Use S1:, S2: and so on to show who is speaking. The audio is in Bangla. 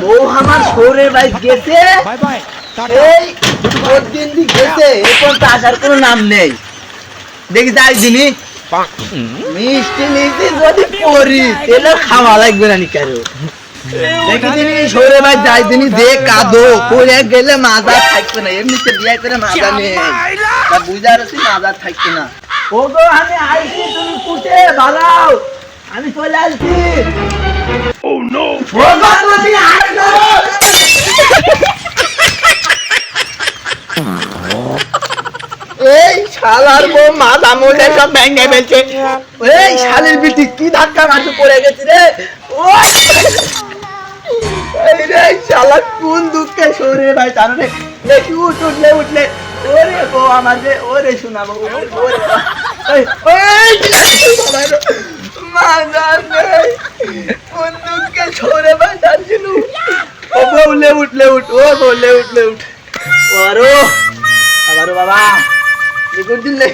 S1: বউ আমার শহরের বাড়ি গেছে, এই দিন গেছে, এরপর তো আসার কোনো নাম নেই। দেখি যাই দিনই মিষ্টি মিষ্টি যদি করি তাহলে খাওয়া লাগবে না কারো। দেখি দিনই শহরের বাড়ি যাই দিনই যে কাঁদো করে গেলে মাজা থাকবে না, এমনিতে বিয়ে করে মাজা নেই, তা বুঝার আছে মাজা থাকবে না। ও গো আমি আইছি, তুমি কুটে বাড়াও, আমি চলে আসছি। Oh no! এই শালার বউ মাথা মোটা সব ভেঙে ফেলছে। এই শালের বিটি কি ধাক্কা মারতে পড়ে গেছে রে। এই রে শালা কোন দুঃখে সরে ভাই তাহলে দেখি উঠলে ওরে বউ আমার রে, ওরে শোনা বউ ওরে। মাথা নেই কোন দুঃখে সরে ভাই তারছিল। ও বউলে উঠলে উঠ, ও বউলে উঠলে উঠ। ওরো আবারো বাবা দেখুন দিলে।